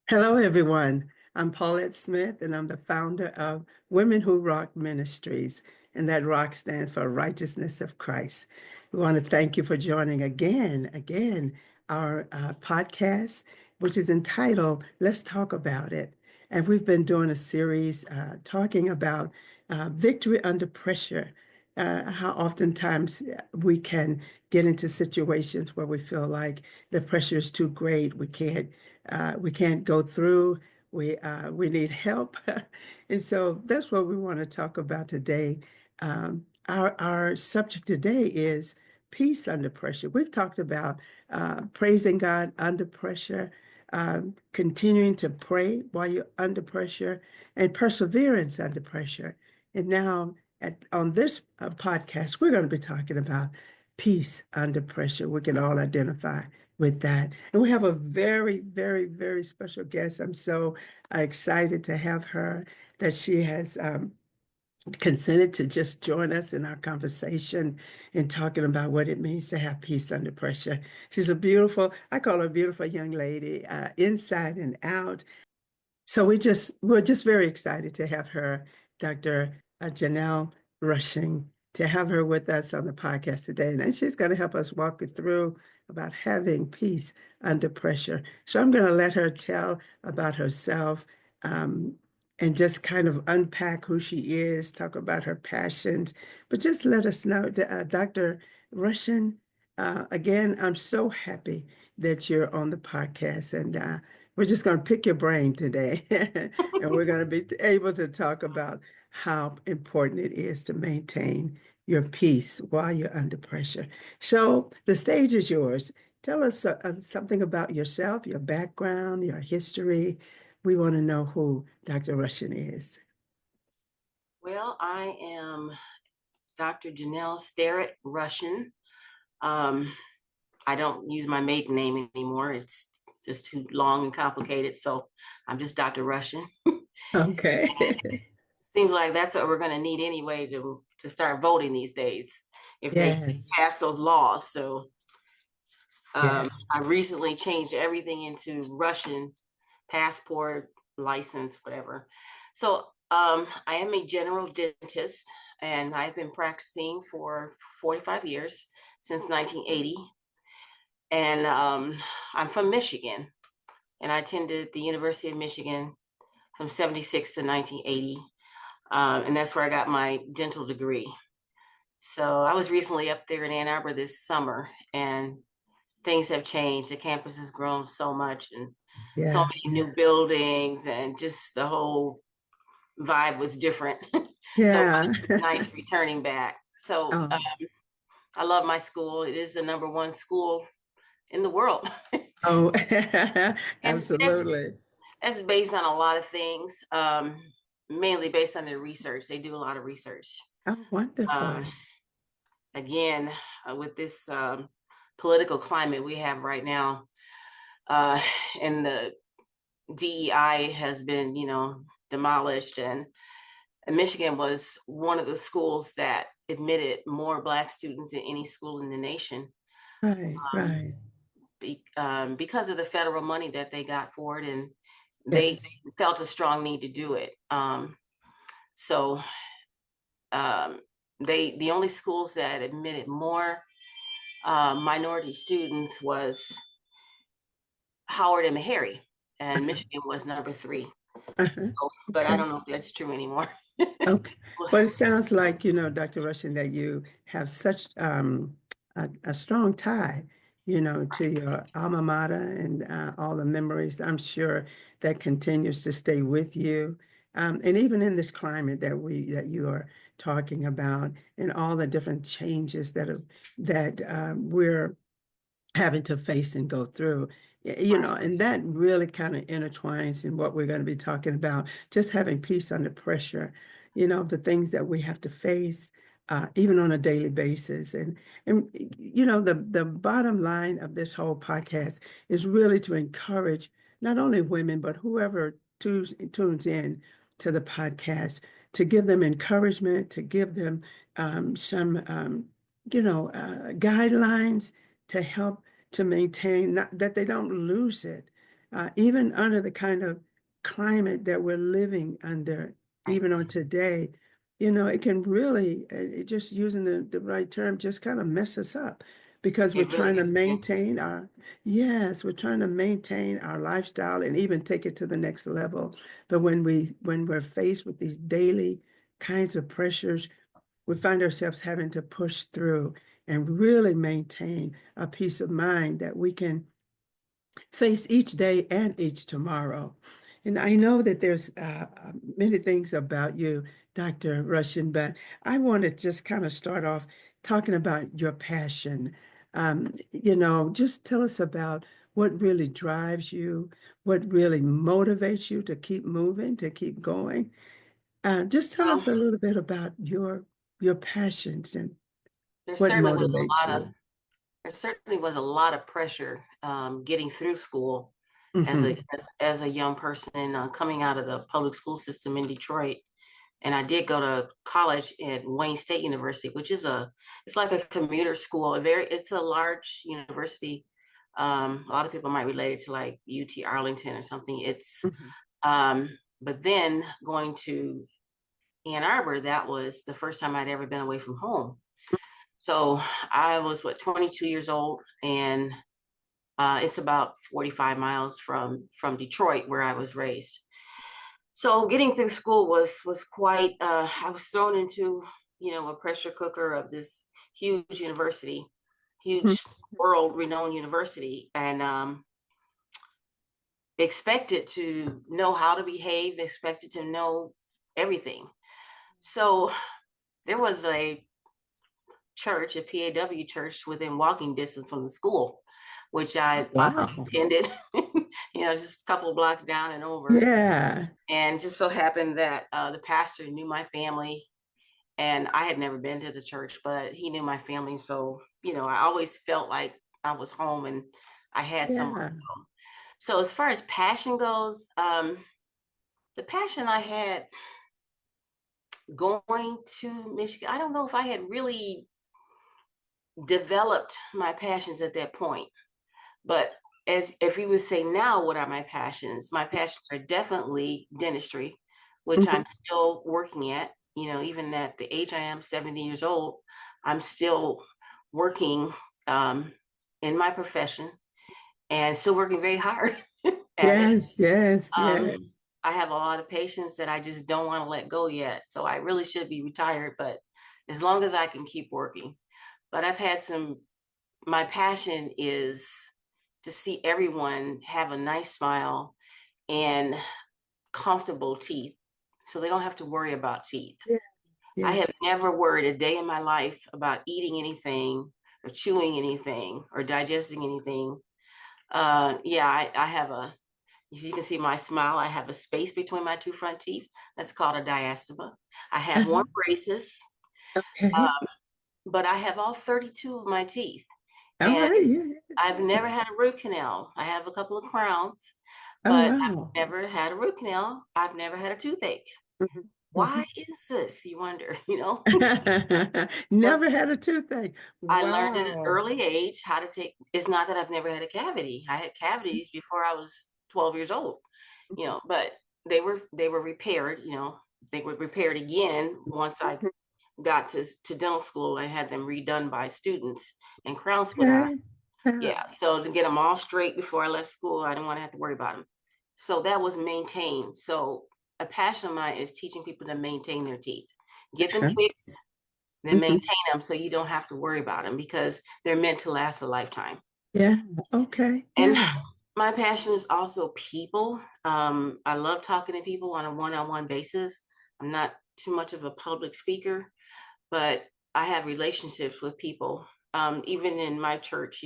Hello, everyone. I'm Paulette Smith, and I'm the founder of Women Who Rock Ministries, and that ROC stands for Righteousness of Christ. We want to thank you for joining again, our podcast, which is entitled Let's Talk About It. And we've been doing a series talking about victory under pressure. How oftentimes we can get into situations where we feel like the pressure is too great. We can't go through. We need help, and so that's what we want to talk about today. Our subject today is peace under pressure. We've talked about praising God under pressure, continuing to pray while you're under pressure, and perseverance under pressure. And now, on this podcast, we're going to be talking about peace under pressure. We can all identify with that. And we have a very, very, very special guest. I'm so excited to have her that she has consented to just join us in our conversation and talking about what it means to have peace under pressure. She's I call her a beautiful young lady, inside and out. So we're just very excited to have her, Dr. Jenelle Rushin, to have her with us on the podcast today. And she's going to help us walk you through about having peace under pressure. So I'm going to let her tell about herself, and just kind of unpack who she is, talk about her passions, but just let us know that Dr. Rushin, again, I'm so happy that you're on the podcast, and we're just going to pick your brain today, and we're going to be able to talk about how important it is to maintain your peace while you're under pressure. So the stage is yours. Tell us something about yourself, your background, your history. We want to know who Dr. Rushin is. Well, I am Dr. Jenelle Starrett Rushin. Um, I don't use my maiden name anymore. It's just too long and complicated. So I'm just Dr. Rushin. Okay. Seems like that's what we're going to need anyway to start voting these days if they Yes. pass those laws. So Yes. I recently changed everything into Russian passport, license, whatever. So I am a general dentist, and I've been practicing for 45 years, since 1980. And I'm from Michigan, and I attended the University of Michigan from 76 to 1980. And that's where I got my dental degree. So I was recently up there in Ann Arbor this summer, and things have changed. The campus has grown so much, and so Yeah. many new buildings, and just the whole vibe was different. So Yeah. it's nice returning back. So Oh, I love my school. It is the number one school in the world. oh, And that's absolutely. that's based on a lot of things, mainly based on their research. They do a lot of research. Oh, wonderful. Um, Again, with this political climate we have right now, uh, and the DEI has been, demolished, and Michigan was one of the schools that admitted more Black students than any school in the nation, Right, um, right. because of the federal money that they got for it, and they Yes. felt a strong need to do it. So um, the only schools that admitted more minority students was Howard and Meharry, and Michigan was number three. Uh-huh. So, but I Okay. don't know if that's true anymore. Okay. Well, it sounds like, Dr. Rushing, that you have such a strong tie, to your alma mater and all the memories. I'm sure that continues to stay with you. And even in this climate that you are talking about, and all the different changes that we're having to face and go through, Right. and that really kind of intertwines in what we're going to be talking about, just having peace under pressure, the things that we have to face, even on a daily basis. And the bottom line of this whole podcast is really to encourage not only women, but whoever tunes in to the podcast, to give them encouragement, to give them some, guidelines to help to maintain, not that they don't lose it, even under the kind of climate that we're living under, Right. even on today, it can really, just using the right term, just kind of mess us up because we're It really trying to can. maintain yes, we're trying to maintain our lifestyle and even take it to the next level. But when we're faced with these daily kinds of pressures, we find ourselves having to push through and really maintain a peace of mind that we can face each day and each tomorrow. And I know that there's many things about you, Dr. Rushin, but I want to just kind of start off talking about your passion. Just tell us about what really drives you, what really motivates you to keep moving, to keep going. Just tell Well, us a little bit about your passions and there what certainly was motivates a lot of you. there certainly was a lot of pressure getting through school as a Hmm. as a young person coming out of the public school system in Detroit. And I did go to college at Wayne State University, which is it's like a commuter school. It's a large university. A lot of people might relate it to like UT Arlington or something. Hmm. But then going to Ann Arbor, that was the first time I'd ever been away from home. So I was 22 years old, and it's about 45 miles from Detroit, where I was raised. So getting through school was quite. I was thrown into a pressure cooker of this huge university, huge world renowned university, and expected to know how to behave, expected to know everything. So there was a church, a PAW church within walking distance from the school, which I often Wow. attended, just a couple of blocks down and over. Yeah. And just so happened that the pastor knew my family, and I had never been to the church, but he knew my family. So, I always felt like I was home and I had somewhere Yeah. to go. So as far as passion goes, the passion I had going to Michigan, I don't know if I had really developed my passions at that point. But as if you would say now, what are my passions? My passions are definitely dentistry, which I'm Mhm. still working at. Even at the age I am, 70 years old, I'm still working um, in my profession and still working very hard at it. Yes, yes, Um, yes. I have a lot of patients that I just don't want to let go yet. So I really should be retired, but as long as I can keep working. But my passion is to see everyone have a nice smile and comfortable teeth so they don't have to worry about teeth. Yeah, I yeah. have never worried a day in my life about eating anything or chewing anything or digesting anything. Yeah, I have as you can see my smile, I have a space between my two front teeth. That's called a diastema. I have Uh-huh. one braces, Okay. uh, but I have all 32 of my teeth. All And right. Yeah. I've never had a root canal. I have a couple of crowns, Oh, but I've wow. never had a root canal. I've never had a toothache. Mhm, Why mhm. is this? You wonder, Never because had a toothache. I learned at an Wow. early age how to take. It's not that I've never had a cavity. I had cavities before I was 12 years old, but they were repaired. They were repaired again once I Mhm. got to dental school and had them redone by students and crowns put on. Okay. Yeah. Yeah, so to get them all straight before I left school, I didn't want to have to worry about them. So that was maintained. So a passion of mine is teaching people to maintain their teeth, get them Uh-huh. fixed, then Mhm. maintain them so you don't have to worry about them because they're meant to last a lifetime. Yeah. Okay. And Yeah. my passion is also people. I love talking to people on a one-on-one basis. I'm not too much of a public speaker, but I have relationships with people. Even in my church,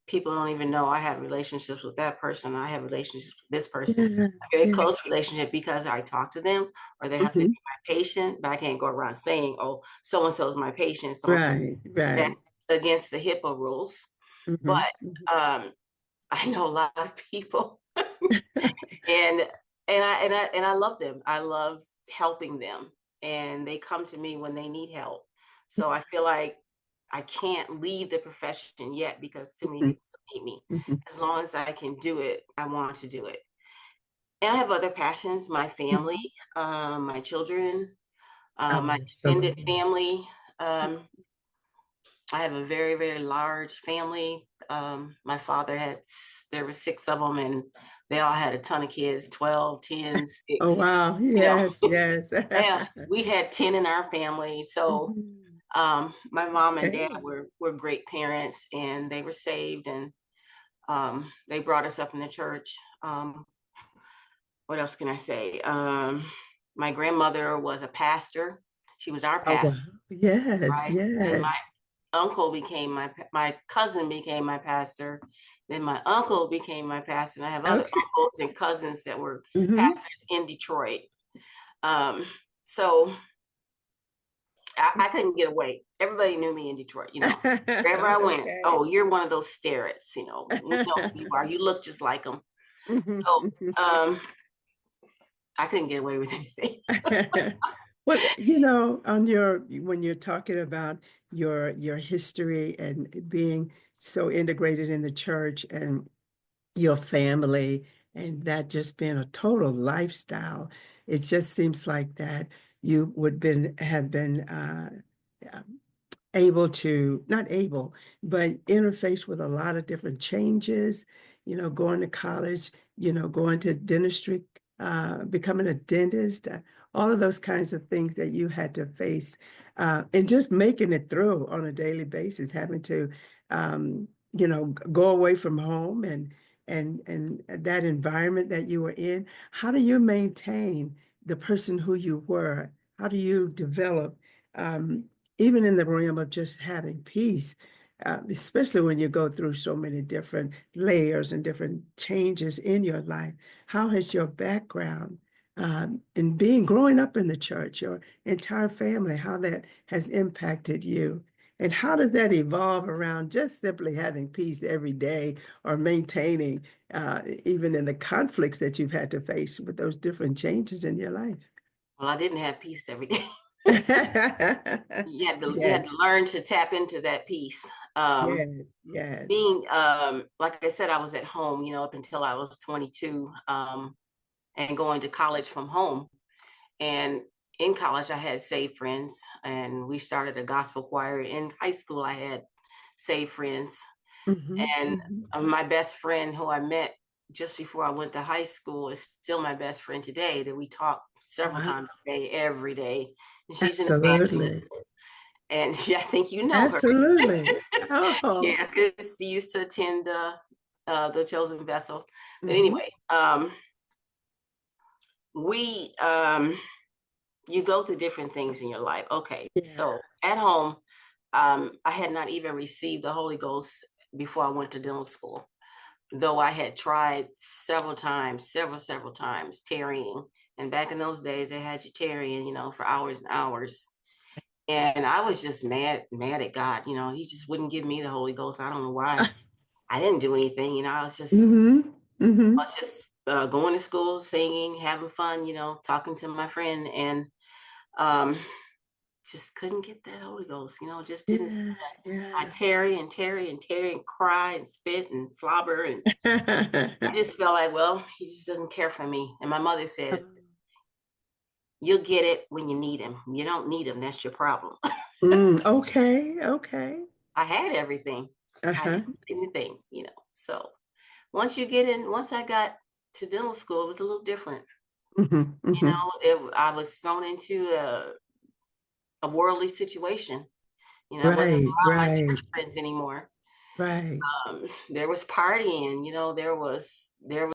people don't even know I have relationships with that person. I have relationships with this person, Yeah. a very Yeah. close relationship because I talk to them or they happen to Mhm. be my patient, but I can't go around saying, oh, so and so is my patient, so and so. Right. That's Right. against the HIPAA rules. Mhm, mhm. But I know a lot of people and and I love them. I love helping them and they come to me when they need help. So I feel like I can't leave the profession yet because too many Mhm, people still need me. mhm. As long as I can do it, I want to do it. And I have other passions, my family, my children, Oh, my extended absolutely. family. Um, I have a very, very large family. My father there were 6 of them, and they all had a ton of kids, 12, 10, Oh, 6, wow. you know. Yes, yes. Yeah, we had 10 in our family. So Mhm. my mom and dad Okay. were great parents, and they were saved, and they brought us up in the church. What else can I say? My grandmother was a pastor. She was our Oh, wow. pastor, Yes, right? Then my yes. uncle became my cousin became my pastor. Then my uncle became my pastor. And I have other Okay. uncles and cousins that were Hmm. pastors in Detroit. Um, so I couldn't get away. Everybody knew me in Detroit, wherever I went. Okay. Oh, you're one of those starets, we know who you are. You look just like them. Mhm, So mhm. I couldn't get away with anything. Well, on when you're talking about your history and being so integrated in the church and your family and that just being a total lifestyle, it just seems like that you would been have been able to, not able, but interface with a lot of different changes, going to college, going to dentistry, becoming a dentist, all of those kinds of things that you had to face, and just making it through on a daily basis, having to, go away from home and that environment that you were in. How do you maintain the person who you were? How do you develop? Even in the realm of just having peace, especially when you go through so many different layers and different changes in your life. How has your background in growing up in the church, your entire family, how that has impacted you? And how does that evolve around just simply having peace every day or maintaining, even in the conflicts that you've had to face with those different changes in your life? Well, I didn't have peace every day. You had Yes, to learn to tap into that peace. Um, yes, yes. being like I said, I was at home, up until I was 22, and going to college from home. And in college, I had saved friends, and we started a gospel choir. In high school, I had saved friends, Hmm, and hmm. my best friend, who I met just before I went to high school, is still my best friend today. That we talk several Wow, times a day, every day, and she's an absolutely. evangelist. And I think you know her. Absolutely. Oh. Yeah, because she used to attend the Chosen Vessel. But Hmm. anyway, we you go through different things in your life. Okay, Yeah. so at home, I had not even received the Holy Ghost before I went to dental school, though I had tried several times, several times tarrying. And back in those days, they had you tarrying, for hours and hours. And I was just mad at God. He just wouldn't give me the Holy Ghost. I don't know why. I didn't do anything. Hmm, hmm. I was just going to school, singing, having fun, talking to my friend, and um, just couldn't get that Holy Ghost. Just didn't. Yeah, I yeah. tarry and tarry and tarry and cry and spit and slobber, and I just felt like, well, he just doesn't care for me. And my mother said, "You'll get it when you need him. You don't need him. That's your problem." Okay, okay. I had everything. I Uh-huh. didn't need anything. So once I got to dental school, it was a little different. Hmm, hmm. I was thrown into a worldly situation. I wasn't Right, around my church right, friends anymore. right. There was partying. There was